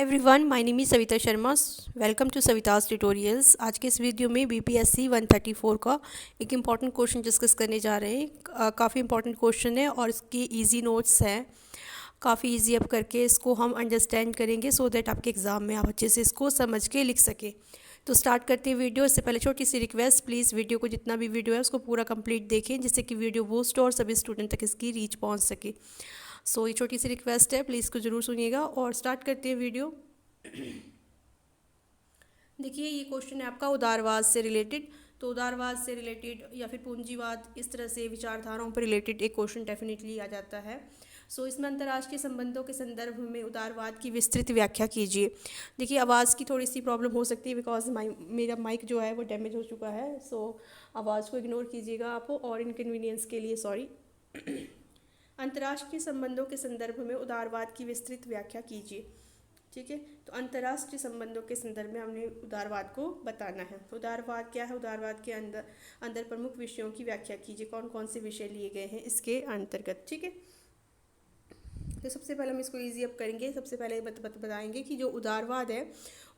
Hi everyone, my name is Savita Sharma. Welcome to Savita's tutorials. आज के इस वीडियो में बीपीएससी 134 का एक इम्पॉर्टेंट क्वेश्चन डिस्कस करने जा रहे हैं। काफ़ी इम्पॉर्टेंट क्वेश्चन है और इसकी इजी नोट्स हैं। काफ़ी इजी अब करके इसको हम अंडरस्टैंड करेंगे सो दैट आपके एग्ज़ाम में आप अच्छे से इसको समझ के लिख सकें। तो स्टार्ट करते हैं वीडियो। इससे पहले छोटी सी रिक्वेस्ट, प्लीज़ वीडियो को जितना भी वीडियो है उसको पूरा कंप्लीट देखें जिससे कि वीडियो बूस्ट और सभी स्टूडेंट तक इसकी रीच पहुंच सके। सो ये छोटी सी रिक्वेस्ट है, प्लीज़ इसको ज़रूर सुनिएगा और स्टार्ट करते हैं वीडियो। देखिए, ये क्वेश्चन है आपका उदारवाद से रिलेटेड। तो उदारवाद से रिलेटेड या फिर पूंजीवाद, इस तरह से विचारधाराओं पर रिलेटेड एक क्वेश्चन डेफिनेटली आ जाता है। सो इसमें अंतर्राष्ट्रीय संबंधों के संदर्भ में उदारवाद की विस्तृत व्याख्या कीजिए। देखिए, आवाज़ की थोड़ी सी प्रॉब्लम हो सकती है बिकॉज मेरा माइक जो है वो डैमेज हो चुका है। सो आवाज़ को इग्नोर कीजिएगा आप, और इनकन्वीनियंस के लिए सॉरी। अंतर्राष्ट्रीय संबंधों के संदर्भ में उदारवाद की विस्तृत व्याख्या कीजिए। ठीक है, तो अंतर्राष्ट्रीय संबंधों के संदर्भ में हमने उदारवाद को बताना है। उदारवाद क्या है? उदारवाद के अंदर प्रमुख विषयों की व्याख्या कीजिए। कौन कौन से विषय लिए गए हैं इसके अंतर्गत। ठीक है, तो सबसे पहले हम इसको इजी अप करेंगे। सबसे पहले बताएंगे कि जो उदारवाद है,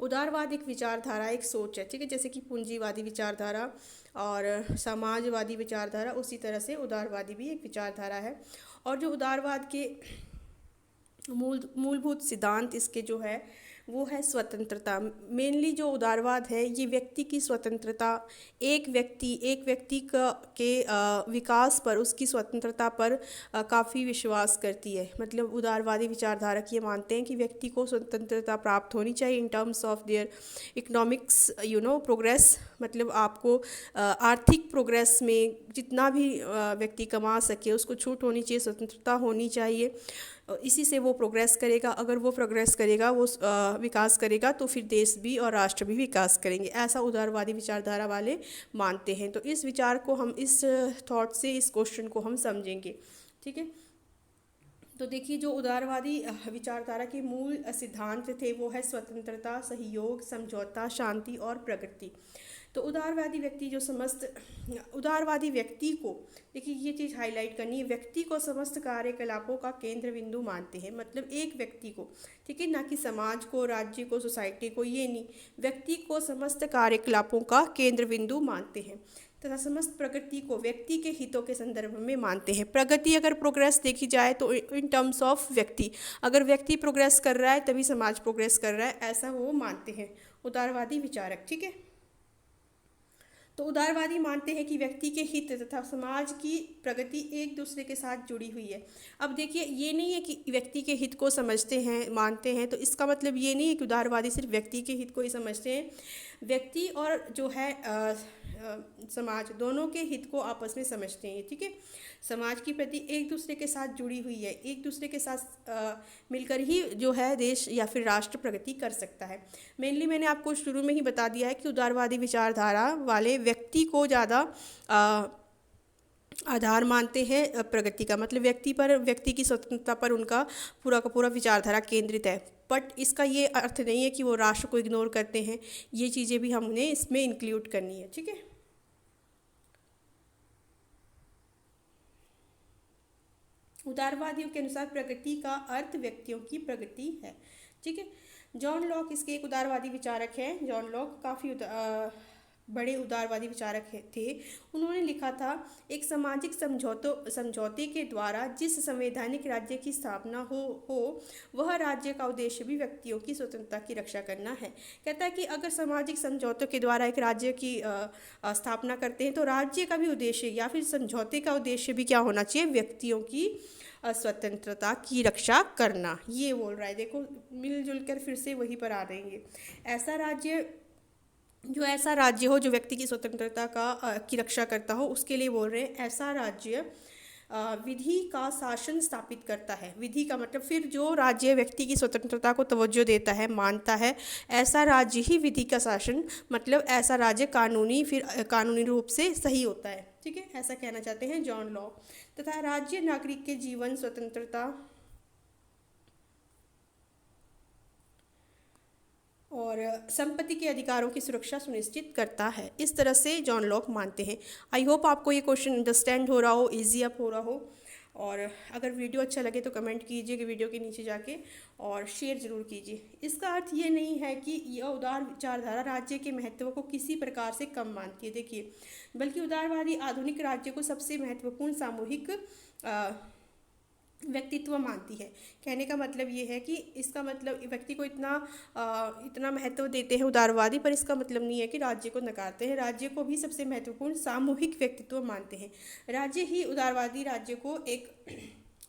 उदारवाद एक विचारधारा, एक सोच है। ठीक है, जैसे कि पूंजीवादी विचारधारा और समाजवादी विचारधारा, उसी तरह से उदारवादी भी एक विचारधारा है। और जो उदारवाद के मूलभूत सिद्धांत इसके जो है वो है स्वतंत्रता। मेनली जो उदारवाद है ये व्यक्ति की स्वतंत्रता, एक व्यक्ति के विकास पर, उसकी स्वतंत्रता पर काफ़ी विश्वास करती है। मतलब उदारवादी विचारधारक ये मानते हैं कि व्यक्ति को स्वतंत्रता प्राप्त होनी चाहिए in terms of their economics progress. मतलब आपको आर्थिक प्रोग्रेस में जितना भी व्यक्ति कमा सके उसको छूट होनी चाहिए, स्वतंत्रता होनी चाहिए। इसी से वो प्रोग्रेस करेगा। अगर वो प्रोग्रेस करेगा, वो विकास करेगा, तो फिर देश भी और राष्ट्र भी विकास करेंगे। ऐसा उदारवादी विचारधारा वाले मानते हैं। तो इस विचार को हम, इस थॉट से इस क्वेश्चन को हम समझेंगे। ठीक है, तो देखिए, जो उदारवादी विचारधारा के मूल सिद्धांत थे वो है स्वतंत्रता, सहयोग, समझौता, शांति और प्रगति। तो उदारवादी व्यक्ति को, देखिए ये चीज़ हाईलाइट करनी है, व्यक्ति को समस्त कार्यकलापों का केंद्र बिंदु मानते हैं। मतलब एक व्यक्ति को, ठीक है, ना कि समाज को, राज्य को, सोसाइटी को, ये नहीं, व्यक्ति को समस्त कार्यकलापों का केंद्र बिंदु मानते हैं। तथा समस्त प्रगति को व्यक्ति के हितों के संदर्भ में मानते हैं। प्रगति, अगर प्रोग्रेस देखी जाए तो इन टर्म्स ऑफ व्यक्ति, अगर व्यक्ति प्रोग्रेस कर रहा है तभी समाज प्रोग्रेस कर रहा है, ऐसा वो मानते हैं उदारवादी विचारक। ठीक है, तो उदारवादी मानते हैं कि व्यक्ति के हित तथा समाज की प्रगति एक दूसरे के साथ जुड़ी हुई है। अब देखिए, ये नहीं है कि व्यक्ति के हित को समझते हैं, मानते हैं, तो इसका मतलब ये नहीं है कि उदारवादी सिर्फ व्यक्ति के हित को ही समझते हैं। व्यक्ति और जो है समाज, दोनों के हित को आपस में समझते हैं। ठीक है, समाज की प्रति एक दूसरे के साथ जुड़ी हुई है। एक दूसरे के साथ मिलकर ही जो है देश या फिर राष्ट्र प्रगति कर सकता है। मेनली मैंने आपको शुरू में ही बता दिया है कि उदारवादी विचारधारा वाले व्यक्ति को ज़्यादा आधार मानते हैं प्रगति का। मतलब व्यक्ति की स्वतंत्रता पर उनका पूरा का पूरा विचारधारा केंद्रित है। बट इसका ये अर्थ नहीं है कि वो राष्ट्र को इग्नोर करते हैं। ये चीज़ें भी हमने इसमें इंक्लूड करनी है। ठीक है, उदारवादियों के अनुसार प्रगति का अर्थ व्यक्तियों की प्रगति है। ठीक है, जॉन लॉक इसके एक उदारवादी विचारक हैं। जॉन लॉक काफ़ी बड़े उदारवादी विचारक थे। उन्होंने लिखा था, एक सामाजिक समझौते के द्वारा जिस संवैधानिक राज्य की स्थापना हो वह राज्य का उद्देश्य भी व्यक्तियों की स्वतंत्रता की रक्षा करना है। कहता है कि अगर सामाजिक समझौतों के द्वारा एक राज्य की स्थापना करते हैं तो राज्य का भी उद्देश्य या फिर समझौते का उद्देश्य भी क्या होना चाहिए? व्यक्तियों की स्वतंत्रता की रक्षा करना। ये बोल रहा है। देखो, मिलजुल कर फिर से वहीं पर आ रहेंगे। ऐसा राज्य हो जो व्यक्ति की स्वतंत्रता की रक्षा करता हो, उसके लिए बोल रहे हैं। ऐसा राज्य विधि का शासन स्थापित करता है। विधि का मतलब फिर जो राज्य व्यक्ति की स्वतंत्रता को तवज्जो देता है, मानता है, ऐसा राज्य ही विधि का शासन, मतलब ऐसा राज्य कानूनी रूप से सही होता है। ठीक है, ऐसा कहना चाहते हैं जॉन लॉक। तथा राज्य नागरिक के जीवन, स्वतंत्रता और संपत्ति के अधिकारों की सुरक्षा सुनिश्चित करता है। इस तरह से जॉन लॉक मानते हैं। आई होप आपको ये क्वेश्चन अंडरस्टैंड हो रहा हो, इजी अप हो रहा हो। और अगर वीडियो अच्छा लगे तो कमेंट कीजिए कि वीडियो के नीचे जाके, और शेयर ज़रूर कीजिए। इसका अर्थ ये नहीं है कि यह उदार विचारधारा राज्य के महत्व को किसी प्रकार से कम मानती है, देखिए, बल्कि उदारवादी आधुनिक राज्य को सबसे महत्वपूर्ण सामूहिक व्यक्तित्व मानती है। कहने का मतलब ये है कि इसका मतलब व्यक्ति को इतना महत्व देते हैं उदारवादी, पर इसका मतलब नहीं है कि राज्य को नकारते हैं। राज्य को भी सबसे महत्वपूर्ण सामूहिक व्यक्तित्व मानते हैं। राज्य ही उदारवादी राज्य को एक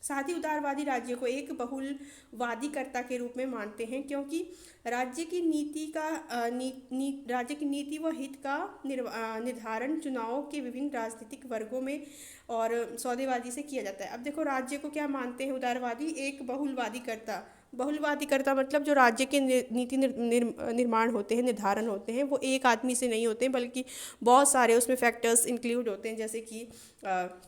साथ ही उदारवादी राज्य को एक बहुलवादीकर्ता के रूप में मानते हैं, क्योंकि राज्य की नीति व हित का निर्धारण चुनावों के विभिन्न राजनीतिक वर्गों में और सौदेबाजी से किया जाता है। अब देखो, राज्य को क्या मानते हैं उदारवादी? एक बहुलवादीकर्ता मतलब जो राज्य के नीति निर्माण होते हैं, निर्धारण होते हैं, वो एक आदमी से नहीं होते हैं, बल्कि बहुत सारे उसमें फैक्टर्स इंक्लूड होते हैं, जैसे कि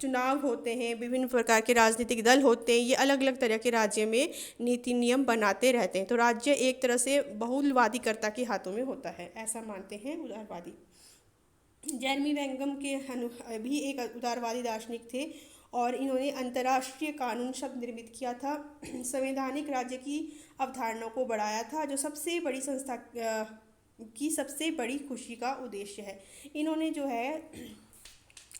चुनाव होते हैं, विभिन्न प्रकार के राजनीतिक दल होते हैं, ये अलग अलग तरह के राज्य में नीति नियम बनाते रहते हैं। तो राज्य एक तरह से बहुलवादीकर्ता के हाथों में होता है, ऐसा मानते हैं उदारवादी। जेरेमी बेंथम के भी एक उदारवादी दार्शनिक थे, और इन्होंने अंतर्राष्ट्रीय कानून शब्द निर्मित किया था। संवैधानिक राज्य की अवधारणा को बढ़ाया था, जो सबसे बड़ी संस्था की सबसे बड़ी खुशी का उद्देश्य है। इन्होंने जो है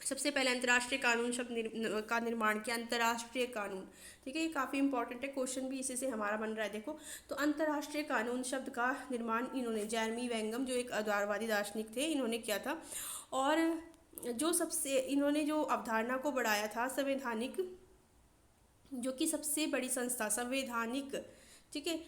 सबसे पहले अंतर्राष्ट्रीय कानून शब्द का निर्माण किया। अंतर्राष्ट्रीय कानून, ठीक है, ये काफ़ी इंपॉर्टेंट है, क्वेश्चन भी इसी से हमारा बन रहा है। देखो, तो अंतर्राष्ट्रीय कानून शब्द का निर्माण इन्होंने, जेरेमी बेंथम जो एक उदारवादी दार्शनिक थे, इन्होंने किया था। और इन्होंने जो अवधारणा को बढ़ाया था संवैधानिक, जो कि सबसे बड़ी संस्था संवैधानिक, ठीक है,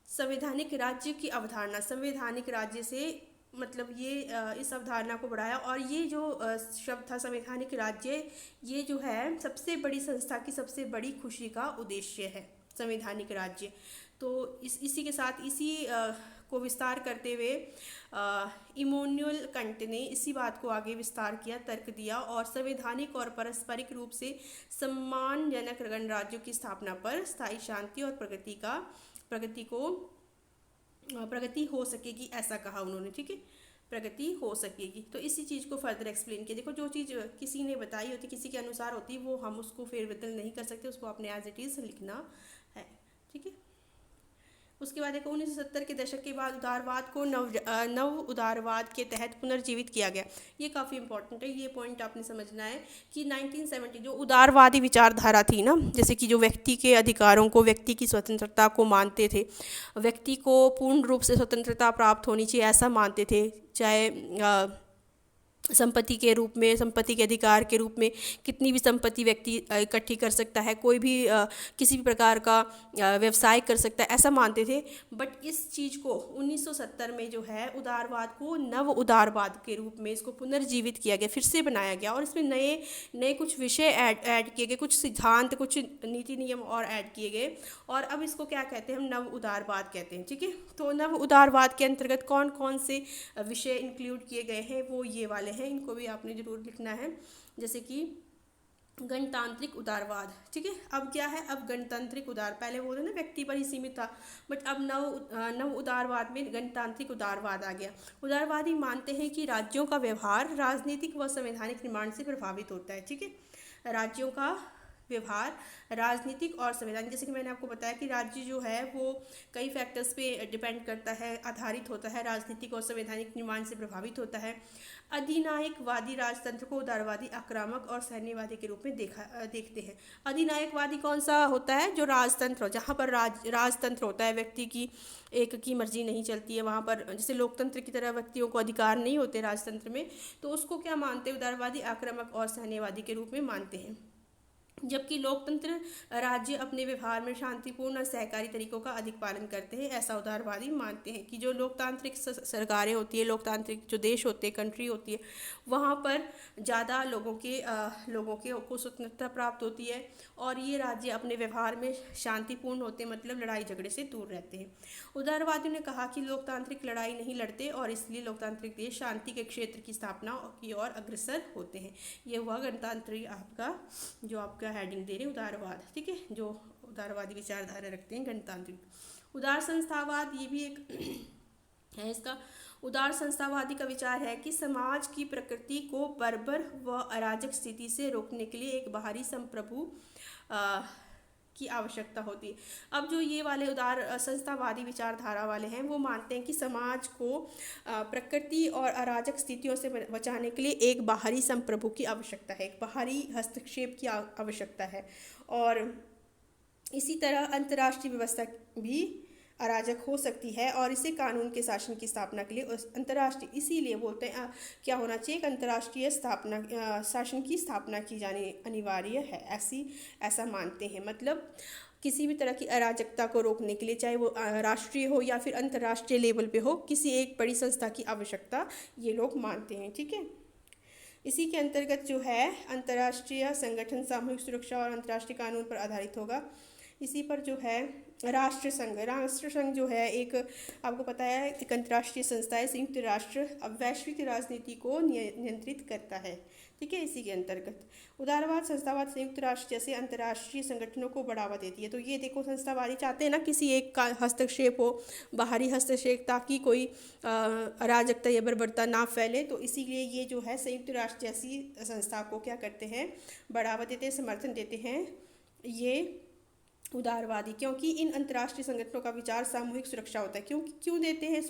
संवैधानिक राज्य की अवधारणा, संवैधानिक राज्य से मतलब ये इस अवधारणा को बढ़ाया। और ये जो शब्द था संवैधानिक राज्य, ये जो है सबसे बड़ी संस्था की सबसे बड़ी खुशी का उद्देश्य है, संवैधानिक राज्य। तो इसी के साथ को विस्तार करते हुए इमैनुअल कांट ने इसी बात को आगे विस्तार किया, तर्क दिया, और संवैधानिक और पारस्परिक रूप से सम्मानजनक गणराज्यों की स्थापना पर स्थायी शांति और प्रगति हो सकेगी, ऐसा कहा उन्होंने, ठीक है, प्रगति हो सकेगी। तो इसी चीज़ को फर्दर एक्सप्लेन किया। देखो, जो चीज़ किसी ने बताई होती, किसी के अनुसार होती, वो हम उसको फेरबदल नहीं कर सकते, उसको अपने एज इट इज़ लिखना है, ठीक है। उसके बाद देखो, 1970 के दशक के बाद उदारवाद को नव उदारवाद के तहत पुनर्जीवित किया गया। ये काफ़ी इंपॉर्टेंट है, ये पॉइंट आपने समझना है कि 1970 जो उदारवादी विचारधारा थी ना, जैसे कि जो व्यक्ति के अधिकारों को, व्यक्ति की स्वतंत्रता को मानते थे, व्यक्ति को पूर्ण रूप से स्वतंत्रता प्राप्त होनी चाहिए, ऐसा मानते थे, चाहे संपत्ति के रूप में, संपत्ति के अधिकार के रूप में कितनी भी संपत्ति व्यक्ति इकट्ठी कर सकता है, कोई भी किसी भी प्रकार का व्यवसाय कर सकता है, ऐसा मानते थे। बट इस चीज़ को 1970 में जो है उदारवाद को नव उदारवाद के रूप में इसको पुनर्जीवित किया गया, फिर से बनाया गया, और इसमें नए कुछ विषय ऐड किए गए, कुछ सिद्धांत, कुछ नीति नियम और ऐड किए गए, और अब इसको क्या कहते हैं? हम नव उदारवाद कहते हैं, ठीक है। तो नव उदारवाद के अंतर्गत कौन कौन से विषय इंक्लूड किए गए हैं, वो ये वाले हैं, इनको भी आपने जरूर लिखना है। जैसे कि गणतांत्रिक उदारवाद, ठीक है। अब क्या है? अब गणतांत्रिक पहले वो ना व्यक्ति पर ही सीमित था, बट अब नव उदारवाद में गणतांत्रिक उदारवाद आ गया। उदारवादी मानते हैं कि राज्यों का व्यवहार राजनीतिक व संवैधानिक निर्माण से प्रभावित होता है, ठीक है। राज्यों का व्यवहार राजनीतिक और संवैधानिक, जैसे कि मैंने आपको बताया कि राज्य जो है वो कई फैक्टर्स पे डिपेंड करता है, आधारित होता है, राजनीतिक और संवैधानिक निर्माण से प्रभावित होता है। अधिनायकवादी राजतंत्र को उदारवादी, आक्रामक और सैन्यवादी के रूप में देखते हैं। अधिनायकवादी कौन सा होता है? जो राजतंत्र हो, जहाँ पर राजतंत्र होता है, व्यक्ति की एक की मर्जी नहीं चलती है, वहाँ पर जैसे लोकतंत्र की तरह व्यक्तियों को अधिकार नहीं होते राजतंत्र में, तो उसको क्या मानते हैं? उदारवादी, आक्रामक और सैन्यवादी के रूप में मानते हैं। जबकि लोकतंत्र राज्य अपने व्यवहार में शांतिपूर्ण और सहकारी तरीकों का अधिक पालन करते हैं, ऐसा उदारवादी मानते हैं कि जो लोकतांत्रिक सरकारें होती है, लोकतांत्रिक जो देश होते हैं, कंट्री होती है, वहाँ पर ज़्यादा लोगों को स्वतंत्रता प्राप्त होती है, और ये राज्य अपने व्यवहार में शांतिपूर्ण होते हैं, मतलब लड़ाई झगड़े से दूर रहते हैं। उदारवादियों ने कहा कि लोकतांत्रिक लड़ाई नहीं लड़ते, और इसलिए लोकतांत्रिक देश शांति के क्षेत्र की स्थापना की ओर अग्रसर होते हैं। ये हुआ गणतंत्र आपका हेडिंग दे रहे उदारवाद, ठीक है, जो उदारवादी विचारधारा रखते हैं गणतांत्रिक। उदार संस्थावाद, ये भी एक है। इसका उदार संस्थावादी का विचार है कि समाज की प्रकृति को बर्बर व अराजक स्थिति से रोकने के लिए एक बाहरी संप्रभु की आवश्यकता होती है। अब जो ये वाले उदार संस्थावादी विचारधारा वाले हैं वो मानते हैं कि समाज को प्रकृति और अराजक स्थितियों से बचाने के लिए एक बाहरी संप्रभु की आवश्यकता है, एक बाहरी हस्तक्षेप की आवश्यकता है। और इसी तरह अंतर्राष्ट्रीय व्यवस्था भी अराजक हो सकती है और इसे कानून के शासन की स्थापना के लिए अंतर्राष्ट्रीय, इसीलिए बोलते हैं क्या होना चाहिए, एक अंतर्राष्ट्रीय शासन की स्थापना की जानी अनिवार्य है, ऐसा मानते हैं। मतलब किसी भी तरह की अराजकता को रोकने के लिए, चाहे वो राष्ट्रीय हो या फिर अंतर्राष्ट्रीय लेवल पे हो, किसी एक बड़ी संस्था की आवश्यकता ये लोग मानते हैं। ठीक है, इसी के अंतर्गत जो है अंतर्राष्ट्रीय संगठन सामूहिक सुरक्षा और अंतर्राष्ट्रीय कानून पर आधारित होगा। इसी पर जो है राष्ट्र संघ जो है एक, आपको पता है, एक अंतर्राष्ट्रीय संस्था है। संयुक्त राष्ट्र अब वैश्विक राजनीति को नियंत्रित करता है। ठीक है, इसी के अंतर्गत उदारवाद संस्थावाद संयुक्त राष्ट्र जैसे अंतर्राष्ट्रीय संगठनों को बढ़ावा देती है। तो ये देखो, संस्थावादी चाहते हैं ना किसी एक का हस्तक्षेप हो, बाहरी हस्तक्षेप, ताकि कोई अराजकता या बर्बरता ना फैले। तो इसीलिए ये जो है संयुक्त राष्ट्र जैसी संस्था को क्या करते हैं, बढ़ावा देते हैं, समर्थन देते हैं ये उदारवादी, क्योंकि इन अंतर्राष्ट्रीय संगठनों का विचार सामूहिक सुरक्षा होता है। क्यों देते हैं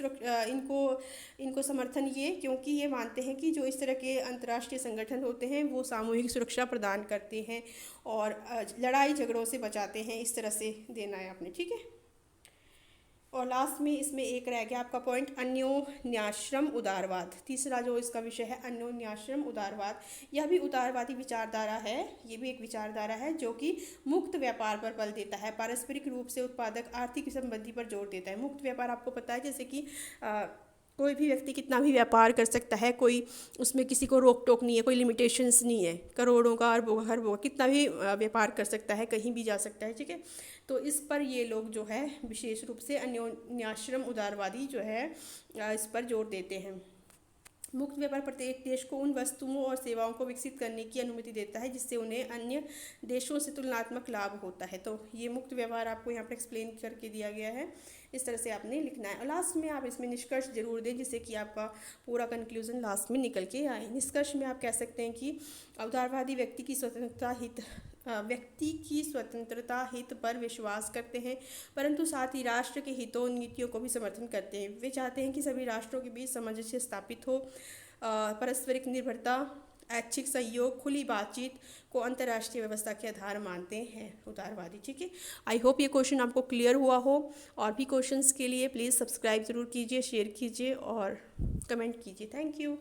इनको समर्थन, ये क्योंकि ये मानते हैं कि जो इस तरह के अंतर्राष्ट्रीय संगठन होते हैं वो सामूहिक सुरक्षा प्रदान करते हैं और लड़ाई झगड़ों से बचाते हैं। इस तरह से देना है आपने। ठीक है, और लास्ट में इसमें एक रह गया आपका पॉइंट, अन्योन्याश्रम उदारवाद। तीसरा जो इसका विषय है अन्योन्याश्रम उदारवाद, यह भी उदारवादी विचारधारा है। ये भी एक विचारधारा है जो कि मुक्त व्यापार पर बल देता है, पारस्परिक रूप से उत्पादक आर्थिक संबंधी पर जोर देता है। मुक्त व्यापार आपको पता है, जैसे कि कोई भी व्यक्ति कितना भी व्यापार कर सकता है, कोई उसमें किसी को रोक टोक नहीं है, कोई लिमिटेशंस नहीं है, करोड़ों का अरबों का कितना भी व्यापार कर सकता है, कहीं भी जा सकता है। ठीक है, तो इस पर ये लोग जो है विशेष रूप से अन्योन्याश्रम उदारवादी जो है इस पर जोर देते हैं। मुक्त व्यापार प्रत्येक देश को उन वस्तुओं और सेवाओं को विकसित करने की अनुमति देता है जिससे उन्हें अन्य देशों से तुलनात्मक लाभ होता है। तो ये मुक्त व्यवहार आपको यहाँ पर एक्सप्लेन करके दिया गया है, इस तरह से आपने लिखना है। और लास्ट में आप इसमें निष्कर्ष जरूर दें जिससे कि आपका पूरा कंक्लूजन लास्ट में निकल के आए। निष्कर्ष में आप कह सकते हैं कि उदारवादी व्यक्ति की स्वतंत्रता हित पर विश्वास करते हैं, परंतु साथ ही राष्ट्र के हितों नीतियों को भी समर्थन करते हैं। वे चाहते हैं कि सभी राष्ट्रों के बीच सामंजस्य स्थापित हो, पारस्परिक निर्भरता, ऐच्छिक सहयोग, खुली बातचीत को अंतर्राष्ट्रीय व्यवस्था के आधार मानते हैं उदारवादी। ठीक है, आई होप ये क्वेश्चन आपको क्लियर हुआ हो। और भी क्वेश्चंस के लिए प्लीज़ सब्सक्राइब ज़रूर कीजिए, शेयर कीजिए और कमेंट कीजिए। Thank you.